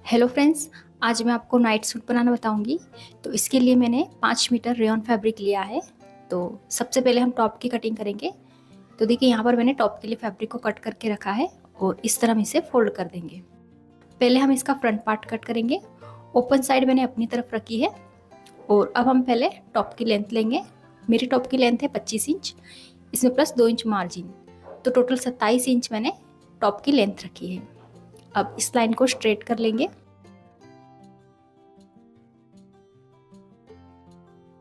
Hello friends, आज मैं आपको नाइट सूट बनाना बताऊंगी। तो इसके लिए मैंने 5 मीटर रेयॉन फैब्रिक लिया है। तो सबसे पहले हम टॉप की कटिंग करेंगे। तो देखिए यहाँ पर मैंने टॉप के लिए फैब्रिक को कट करके रखा है और इस तरह हम इसे फोल्ड कर देंगे। पहले हम इसका फ्रंट पार्ट कट करेंगे। ओपन साइड मैंने अपनी तरफ रखी है और अब हम पहले टॉप की लेंथ लेंगे। मेरी टॉप की लेंथ है 25 इंच, इसमें प्लस 2 इंच मार्जिन, तो टोटल 27 इंच मैंने टॉप की लेंथ रखी है। अब इस लाइन को स्ट्रेट कर लेंगे।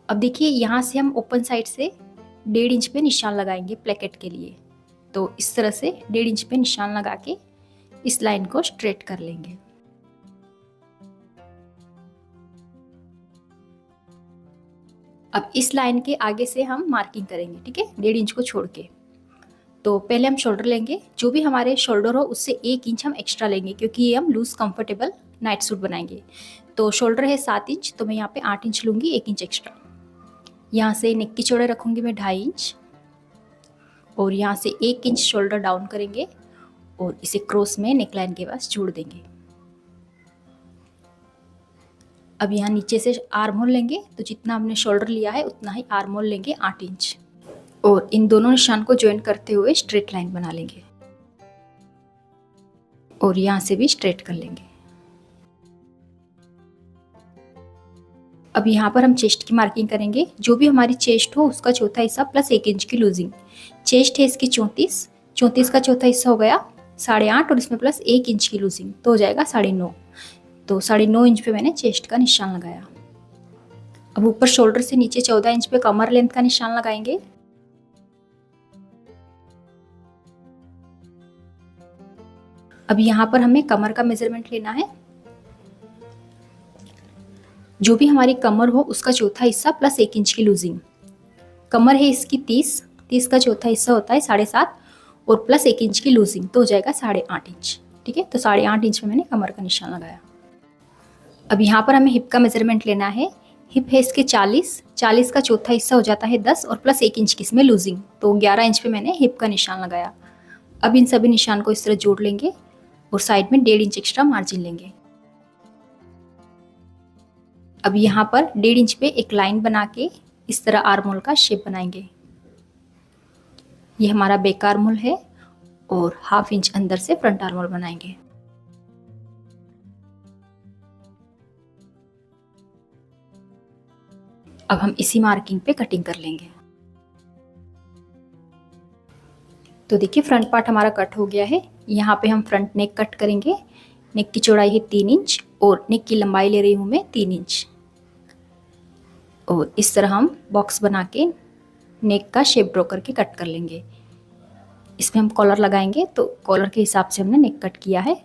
अब देखिए यहाँ से हम ओपन साइड से 1.5 इंच पे निशान लगाएंगे प्लेकेट के लिए। तो इस तरह से 1.5 इंच पे निशान लगा के इस लाइन को स्ट्रेट कर लेंगे। अब इस लाइन के आगे से हम मार्किंग करेंगे, ठीक है, 1.5 इंच को छोड़ के। तो पहले हम शोल्डर लेंगे। जो भी हमारे शोल्डर हो उससे 1 इंच हम एक्स्ट्रा लेंगे, क्योंकि ये हम लूज कंफर्टेबल नाइट सूट बनाएंगे। तो शोल्डर है 7 इंच, तो मैं यहाँ पे 8 इंच लूंगी, 1 इंच एक्स्ट्रा। यहाँ से नेक की चौड़ाई रखूंगी मैं 2.5 इंच और यहाँ से 1 इंच शोल्डर डाउन करेंगे और इसे क्रॉस में नेकलाइन के पास जोड़ देंगे। अब यहाँ नीचे से आर्म होल लेंगे। तो जितना हमने शोल्डर लिया है उतना ही आर्म होल लेंगे, 8 इंच, और इन दोनों निशान को ज्वाइन करते हुए स्ट्रेट लाइन बना लेंगे और यहाँ से भी स्ट्रेट कर लेंगे। अब यहाँ पर हम चेस्ट की मार्किंग करेंगे। जो भी हमारी चेस्ट हो उसका चौथा हिस्सा प्लस 1 इंच की लूजिंग। चेस्ट है इसकी 34 का चौथा हिस्सा हो गया 8.5 और इसमें प्लस 1 इंच की लूजिंग, तो हो जाएगा 9.5। तो 9.5 इंच पे मैंने चेस्ट का निशान लगाया। अब ऊपर शोल्डर से नीचे 14 इंच पे कमर लेंथ का निशान लगाएंगे। अब यहाँ पर हमें कमर का मेजरमेंट लेना है। जो भी हमारी कमर हो उसका चौथा हिस्सा प्लस 1 इंच की लूजिंग। कमर है इसकी 30 का चौथा हिस्सा होता है 7.5 और प्लस 1 इंच की लूजिंग, तो हो जाएगा 8.5 इंच, ठीक है। तो 8.5 इंच में मैंने कमर का निशान लगाया। अब यहाँ पर हमें हिप का मेजरमेंट लेना है। हिप है इसके 40 का चौथा हिस्सा हो जाता है 10 और प्लस 1 इंच की इसमें लूजिंग, तो 11 इंच पे मैंने हिप का निशान लगाया। अब इन सभी निशान को इस तरह जोड़ लेंगे और साइड में 1.5 इंच एक्स्ट्रा मार्जिन लेंगे। अब यहाँ पर 1.5 इंच पे एक लाइन बना के इस तरह आर्म होल का शेप बनाएंगे। ये हमारा बैक आर्म होल है और 1/2 इंच अंदर से फ्रंट आर्म होल बनाएंगे। अब हम इसी मार्किंग पे कटिंग कर लेंगे। तो देखिए फ्रंट पार्ट हमारा कट हो गया है। यहाँ पे हम फ्रंट नेक कट करेंगे। नेक की चौड़ाई है 3 इंच और नेक की लंबाई ले रही हूँ मैं 3 इंच। और इस तरह हम बॉक्स बना के नेक का शेप ड्रॉ करके कट कर लेंगे। इसमें हम कॉलर लगाएंगे, तो कॉलर के हिसाब से हमने नेक कट किया है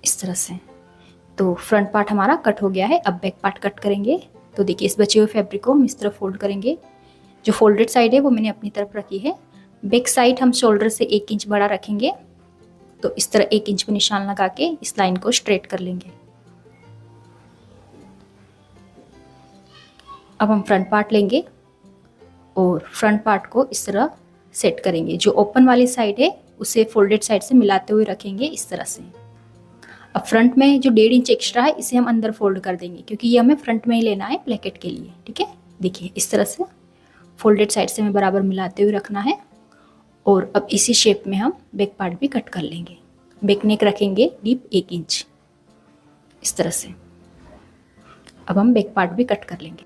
इस तरह से। तो फ्रंट पार्ट हमारा कट हो गया है। अब बैक पार्ट कट करेंगे। तो देखिए इस बचे हुए फैब्रिक को हम इस तरह फोल्ड करेंगे। जो फोल्डेड साइड है वो मैंने अपनी तरफ रखी है। बैक साइड हम शोल्डर से 1 इंच बड़ा रखेंगे। तो इस तरह 1 इंच पे निशान लगा के इस लाइन को स्ट्रेट कर लेंगे। अब हम फ्रंट पार्ट लेंगे और फ्रंट पार्ट को इस तरह सेट करेंगे। जो ओपन वाली साइड है उसे फोल्डेड साइड से मिलाते हुए रखेंगे इस तरह से। अब फ्रंट में जो 1.5 इंच एक्स्ट्रा है इसे हम अंदर फोल्ड कर देंगे, क्योंकि ये हमें फ्रंट में ही लेना है प्लेकेट के लिए, ठीक है। देखिए इस तरह से फोल्डेड साइड से हमें बराबर मिलाते हुए रखना है। और अब इसी शेप में हम बैक पार्ट भी कट कर लेंगे। बैक नेक रखेंगे डीप 1 इंच इस तरह से। अब हम बैक पार्ट भी कट कर लेंगे।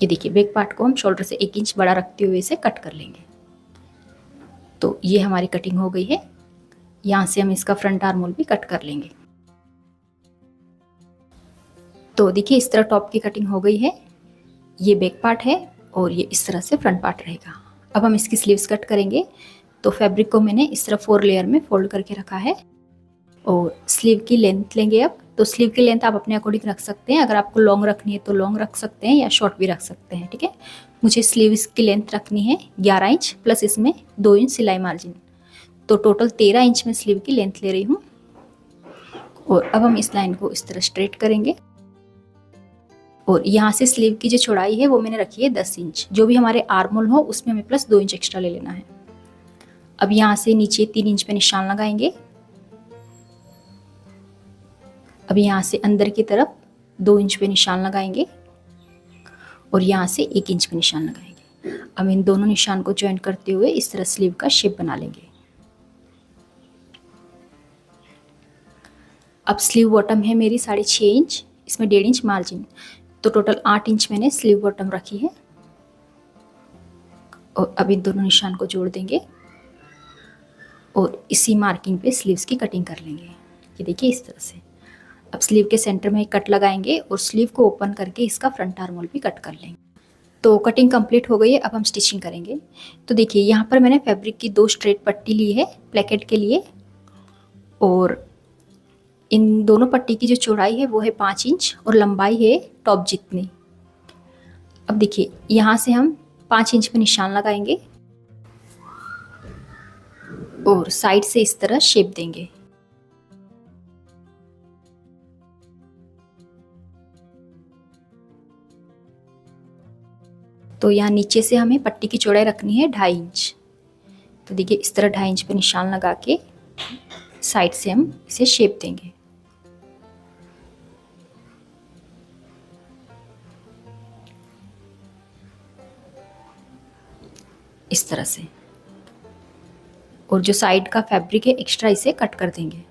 ये देखिए बैक पार्ट को हम शोल्डर से 1 इंच बड़ा रखते हुए इसे कट कर लेंगे। तो ये हमारी कटिंग हो गई है। यहाँ से हम इसका फ्रंट आर्म होल भी कट कर लेंगे। तो देखिए इस तरह टॉप की कटिंग हो गई है। ये बैक पार्ट है और ये इस तरह से फ्रंट पार्ट रहेगा। अब हम इसकी स्लीव्स कट करेंगे। तो फैब्रिक को मैंने इस तरह 4 लेयर में फोल्ड करके रखा है और स्लीव की लेंथ लेंगे। अब तो स्लीव की लेंथ आप अपने अकॉर्डिंग रख सकते हैं। अगर आपको लॉन्ग रखनी है तो लॉन्ग रख सकते हैं या शॉर्ट भी रख सकते हैं, ठीक है। मुझे स्लीव्स की लेंथ रखनी है 11 इंच प्लस इसमें 2 इंच सिलाई मार्जिन, तो टोटल 13 इंच में स्लीव की लेंथ ले रही हूँ। और अब हम इस लाइन को इस तरह स्ट्रेट करेंगे और यहाँ से स्लीव की जो चौड़ाई है वो मैंने रखी है 10 इंच। जो भी हमारे आर्म होल हो उसमें हमें प्लस 2 इंच एक्स्ट्रा ले लेना है। अब यहाँ से नीचे 3 इंच पे निशान लगाएंगे। अब यहाँ से अंदर की तरफ 2 इंच पे निशान लगाएंगे और यहाँ से 1 इंच पे निशान लगाएंगे। अब इन दोनों निशान को ज्वाइन करते हुए इस तरह स्लीव का शेप बना लेंगे। अब स्लीव बॉटम है मेरी 6.5 इंच, इसमें 1.5 इंच मार्जिन, तो टोटल 8 इंच मैंने स्लीव बॉटम रखी है। और अब इन दोनों निशान को जोड़ देंगे और इसी मार्किंग पे स्लीव्स की कटिंग कर लेंगे। ये देखिए इस तरह से। अब स्लीव के सेंटर में एक कट लगाएंगे और स्लीव को ओपन करके इसका फ्रंट आर्म होल भी कट कर लेंगे। तो कटिंग कंप्लीट हो गई है। अब हम स्टिचिंग करेंगे। तो देखिए यहाँ पर मैंने फैब्रिक की 2 स्ट्रेट पट्टी ली है प्लेकेट के लिए, और इन दोनों पट्टी की जो चौड़ाई है वो है 5 इंच और लंबाई है टॉप जितनी। अब देखिए यहाँ से हम 5 इंच पे निशान लगाएंगे और साइड से इस तरह शेप देंगे। तो यहाँ नीचे से हमें पट्टी की चौड़ाई रखनी है 2.5 इंच। तो देखिए इस तरह 2.5 इंच पे निशान लगा के साइड से हम इसे शेप देंगे। इस तरह से। और जो साइड का फैब्रिक है एक्स्ट्रा इसे कट कर देंगे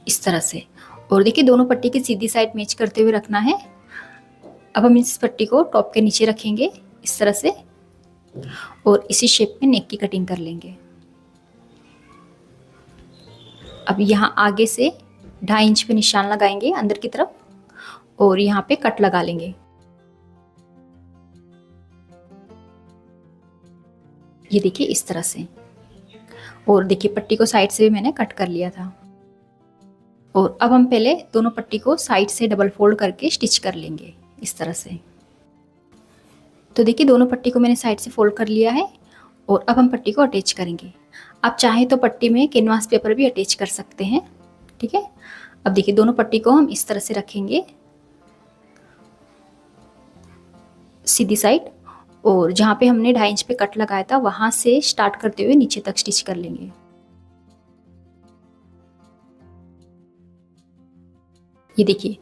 इस तरह से। और देखिए दोनों पट्टी की सीधी साइड मैच करते हुए रखना है। अब हम इस पट्टी को टॉप के नीचे रखेंगे इस तरह से और इसी शेप में नेक की कटिंग कर लेंगे। अब यहाँ आगे से 2.5 इंच पे निशान लगाएंगे अंदर की तरफ और यहाँ पे कट लगा लेंगे। ये देखिए इस तरह से। और देखिए पट्टी को साइड से भी मैंने कट कर लिया था। और अब हम पहले दोनों पट्टी को साइड से डबल फोल्ड करके स्टिच कर लेंगे इस तरह से। तो देखिए दोनों पट्टी को मैंने साइड से फोल्ड कर लिया है और अब हम पट्टी को अटैच करेंगे। आप चाहें तो पट्टी में कैनवास पेपर भी अटैच कर सकते हैं, ठीक है। अब देखिए दोनों पट्टी को हम इस तरह से रखेंगे सीधी साइड, और जहाँ पे हमने 2.5 इंच पे कट लगाया था वहां से स्टार्ट करते हुए नीचे तक स्टिच कर लेंगे। ये देखिए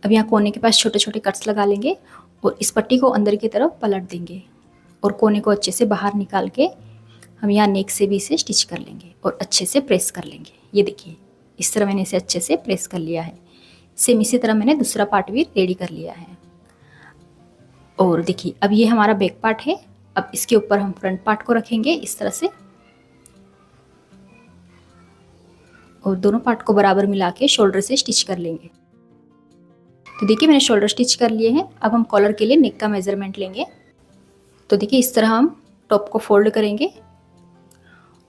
अब यहाँ कोने के पास छोटे छोटे कट्स लगा लेंगे और इस पट्टी को अंदर की तरफ पलट देंगे और कोने को अच्छे से बाहर निकाल के हम यहाँ नेक से भी इसे स्टिच कर लेंगे और अच्छे से प्रेस कर लेंगे। ये देखिए इस तरह मैंने इसे अच्छे से प्रेस कर लिया है। सेम इसी तरह मैंने दूसरा पार्ट भी रेडी कर लिया है। और देखिए अब ये हमारा बैक पार्ट है। अब इसके ऊपर हम फ्रंट पार्ट को रखेंगे इस तरह से और दोनों पार्ट को बराबर मिला के शोल्डर से स्टिच कर लेंगे। तो देखिए मैंने शोल्डर स्टिच कर लिए हैं। अब हम कॉलर के लिए नेक का मेजरमेंट लेंगे। तो देखिए इस तरह हम टॉप को फोल्ड करेंगे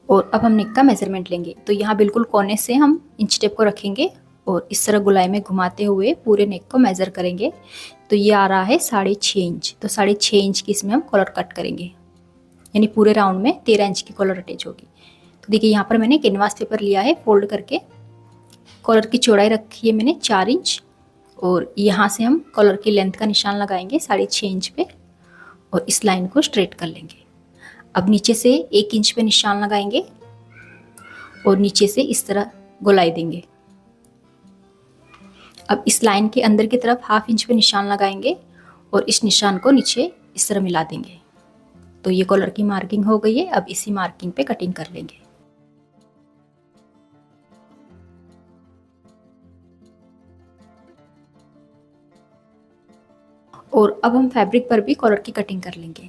और अब हम नेक का मेजरमेंट लेंगे। तो यहाँ बिल्कुल कोने से हम इंच टेप को रखेंगे और इस तरह गोलाई में घुमाते हुए पूरे नेक को मेजर करेंगे। तो ये आ रहा है 6.5 इंच। तो 6.5 इंच की इसमें हम कॉलर कट करेंगे, यानी पूरे राउंड में 13 इंच की कॉलर अटैच होगी। तो देखिए यहाँ पर मैंने कैनवास पेपर लिया है फोल्ड करके। कॉलर की चौड़ाई रखी है मैंने 4 इंच और यहाँ से हम कॉलर की लेंथ का निशान लगाएंगे 6.5 इंच पे और इस लाइन को स्ट्रेट कर लेंगे। अब नीचे से 1 इंच पे निशान लगाएंगे और नीचे से इस तरह गोलाई देंगे। अब इस लाइन के अंदर की तरफ 1/2 इंच पे निशान लगाएंगे और इस निशान को नीचे इस तरह मिला देंगे। तो ये कॉलर की मार्किंग हो गई है। अब इसी मार्किंग पे कटिंग कर लेंगे। और अब हम फैब्रिक पर भी कॉलर की कटिंग कर लेंगे।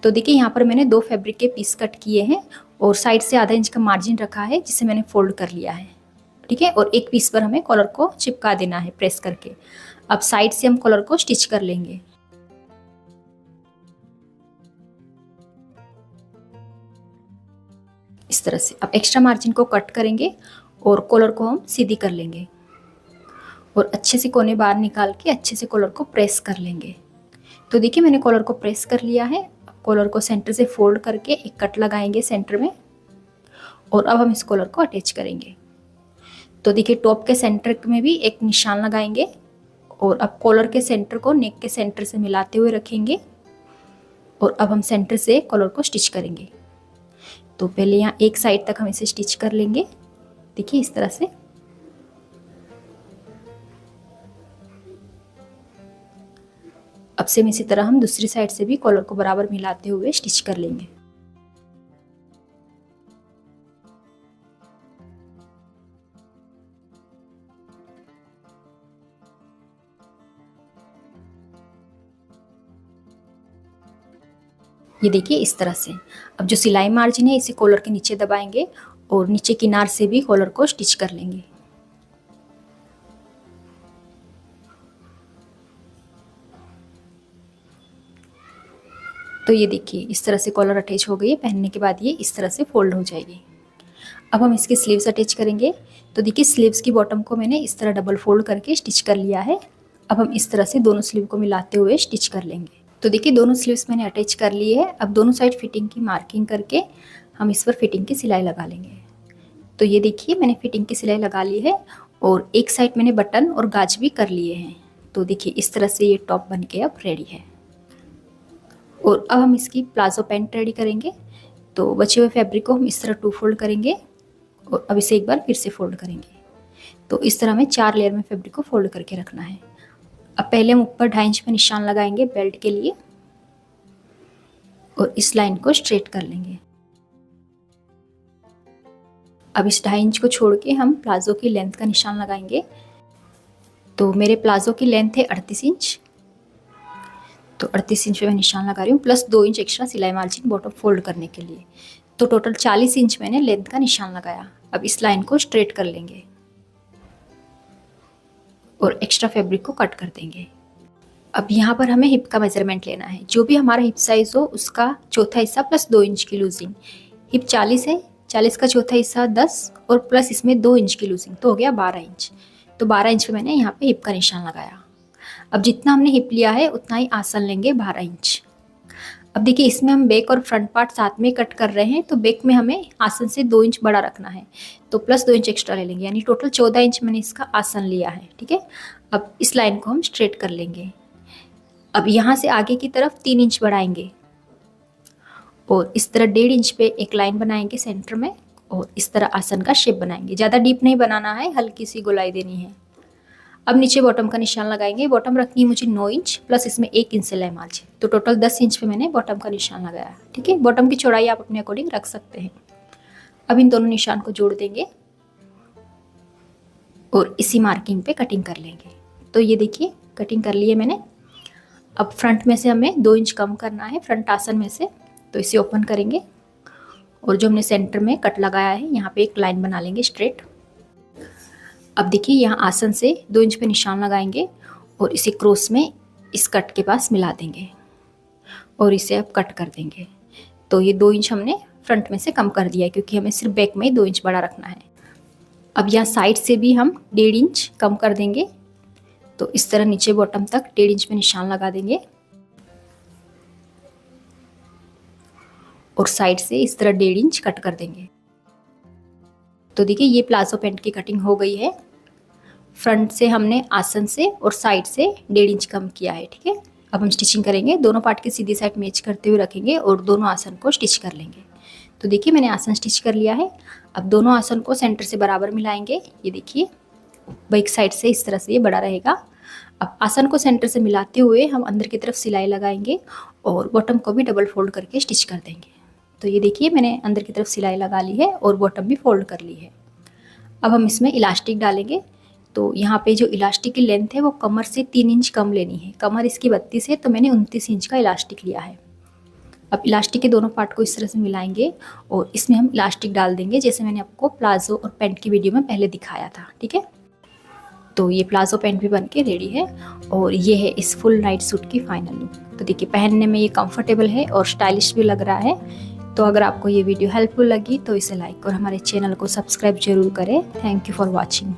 तो देखिए यहाँ पर मैंने 2 फैब्रिक के पीस कट किए हैं और साइड से आधा इंच का मार्जिन रखा है जिसे मैंने फोल्ड कर लिया है, ठीक है। और एक पीस पर हमें कॉलर को चिपका देना है प्रेस करके। अब साइड से हम कॉलर को स्टिच कर लेंगे। इस तरह से। अब एक्स्ट्रा मार्जिन को कट करेंगे और कॉलर को हम सीधी कर लेंगे और अच्छे से कोने बाहर निकाल के अच्छे से कॉलर को प्रेस कर लेंगे। तो देखिए मैंने कॉलर को प्रेस कर लिया है। कॉलर को सेंटर से फोल्ड करके एक कट लगाएंगे सेंटर में और अब हम इस कॉलर को अटैच करेंगे। तो देखिए टॉप के सेंटर में भी एक निशान लगाएंगे और अब कॉलर के सेंटर को नेक के सेंटर से मिलाते हुए रखेंगे और अब हम सेंटर से कॉलर को स्टिच करेंगे। तो पहले यहाँ एक साइड तक हम इसे स्टिच कर लेंगे, देखिए इस तरह से। अब सेम इसी तरह हम दूसरी साइड से भी कॉलर को बराबर मिलाते हुए स्टिच कर लेंगे। ये देखिए इस तरह से। अब जो सिलाई मार्जिन है इसे कॉलर के नीचे दबाएंगे और नीचे किनार से भी कॉलर को स्टिच कर लेंगे। तो ये देखिए इस तरह से कॉलर अटैच हो गई है। पहनने के बाद ये इस तरह से फोल्ड हो जाएगी। अब हम इसके स्लीव्स अटैच करेंगे। तो देखिए स्लीव्स की बॉटम को मैंने इस तरह डबल फोल्ड करके स्टिच कर लिया है। अब हम इस तरह से दोनों स्लीव को मिलाते हुए स्टिच कर लेंगे। तो देखिए दोनों स्लीव्स मैंने अटैच कर लिए है। अब दोनों साइड फिटिंग की मार्किंग करके हम इस पर फिटिंग की सिलाई लगा लेंगे। तो ये देखिए मैंने फिटिंग की सिलाई लगा ली है और एक साइड मैंने बटन और गाज भी कर लिए हैं। तो देखिए इस तरह से ये टॉप बन के अब रेडी है। और अब हम इसकी प्लाजो पैंट रेडी करेंगे। तो बचे हुए फैब्रिक को हम इस तरह 2 फोल्ड करेंगे और अब इसे एक बार फिर से फोल्ड करेंगे। तो इस तरह हमें 4 लेयर में फैब्रिक को फोल्ड करके रखना है। अब पहले हम ऊपर 2.5 इंच पे निशान लगाएंगे बेल्ट के लिए और इस लाइन को स्ट्रेट कर लेंगे। अब इस 2.5 इंच को छोड़ के हम प्लाजो की लेंथ का निशान लगाएंगे। तो मेरे प्लाजो की लेंथ है 38 इंच। तो 38 इंच पे मैं निशान लगा रही हूँ, प्लस 2 इंच एक्स्ट्रा सिलाई मार्जिन बॉटम फोल्ड करने के लिए। तो टोटल 40 इंच मैंने लेंथ का निशान लगाया। अब इस लाइन को स्ट्रेट कर लेंगे और एक्स्ट्रा फैब्रिक को कट कर देंगे। अब यहाँ पर हमें हिप का मेजरमेंट लेना है। जो भी हमारा हिप साइज हो उसका चौथा हिस्सा प्लस 2 इंच की लूजिंग। हिप 40 है, 40 का चौथा हिस्सा 10 और प्लस इसमें 2 इंच की लूजिंग, तो हो गया 12 इंच। तो 12 इंच पे मैंने यहाँ पे हिप का निशान लगाया। अब जितना हमने हिप लिया है उतना ही आसन लेंगे 12 इंच। अब देखिए इसमें हम बैक और फ्रंट पार्ट साथ में कट कर रहे हैं, तो बैक में हमें आसन से 2 इंच बड़ा रखना है, तो प्लस 2 इंच एक्स्ट्रा ले लेंगे, यानी टोटल 14 इंच मैंने इसका आसन लिया है। ठीक है, अब इस लाइन को हम स्ट्रेट कर लेंगे। अब यहाँ से आगे की तरफ 3 इंच बढ़ाएंगे और इस तरह 1.5 इंच पे एक लाइन बनाएंगे सेंटर में और इस तरह आसन का शेप बनाएंगे। ज़्यादा डीप नहीं बनाना है, हल्की सी गोलाई देनी है। अब नीचे बॉटम का निशान लगाएंगे। बॉटम रखनी है मुझे 9 इंच प्लस इसमें 1 इंच सिलाई मार्जिन, तो टोटल 10 इंच पे मैंने बॉटम का निशान लगाया। ठीक है, बॉटम की चौड़ाई आप अपने अकॉर्डिंग रख सकते हैं। अब इन दोनों निशान को जोड़ देंगे और इसी मार्किंग पे कटिंग कर लेंगे। तो ये देखिए कटिंग कर ली है मैंने। अब फ्रंट में से हमें 2 इंच कम करना है, फ्रंट आसन में से, तो इसे ओपन करेंगे और जो हमने सेंटर में कट लगाया है यहाँ पे एक लाइन बना लेंगे स्ट्रेट। अब देखिए यहाँ आसन से 2 इंच पे निशान लगाएंगे और इसे क्रॉस में इस कट के पास मिला देंगे और इसे अब कट कर देंगे। तो ये 2 इंच हमने फ्रंट में से कम कर दिया है क्योंकि हमें सिर्फ बैक में 2 इंच बड़ा रखना है। अब यहाँ साइड से भी हम 1.5 इंच कम कर देंगे, तो इस तरह नीचे बॉटम तक 1.5 इंच पे निशान लगा देंगे और साइड से इस तरह 1.5 इंच कट कर देंगे। तो देखिए ये प्लाजो पैंट की कटिंग हो गई है। फ्रंट से हमने आसन से और साइड से 1.5 इंच कम किया है। ठीक है, अब हम स्टिचिंग करेंगे। दोनों पार्ट की सीधी साइड मैच करते हुए रखेंगे और दोनों आसन को स्टिच कर लेंगे। तो देखिए मैंने आसन स्टिच कर लिया है। अब दोनों आसन को सेंटर से बराबर मिलाएंगे। ये देखिए बैक साइड से इस तरह से ये बड़ा रहेगा। अब आसन को सेंटर से मिलाते हुए हम अंदर की तरफ सिलाई लगाएंगे और बॉटम को भी डबल फोल्ड करके स्टिच कर देंगे। तो ये देखिए मैंने अंदर की तरफ सिलाई लगा ली है और बॉटम भी फोल्ड कर ली है। अब हम इसमें इलास्टिक डालेंगे। तो यहाँ पे जो इलास्टिक की लेंथ है वो कमर से 3 इंच कम लेनी है। कमर इसकी 32 है, तो मैंने 29 इंच का इलास्टिक लिया है। अब इलास्टिक के दोनों पार्ट को इस तरह से मिलाएंगे और इसमें हम इलास्टिक डाल देंगे, जैसे मैंने आपको प्लाजो और पैंट की वीडियो में पहले दिखाया था। ठीक है, तो ये प्लाजो पैंट भी बनके रेडी है और ये है इस फुल नाइट सूट की फाइनल लुक। तो देखिए पहनने में ये कंफर्टेबल है और स्टाइलिश भी लग रहा है। तो अगर आपको ये वीडियो हेल्पफुल लगी तो इसे लाइक और हमारे चैनल को सब्सक्राइब जरूर करें। Thank you for watching.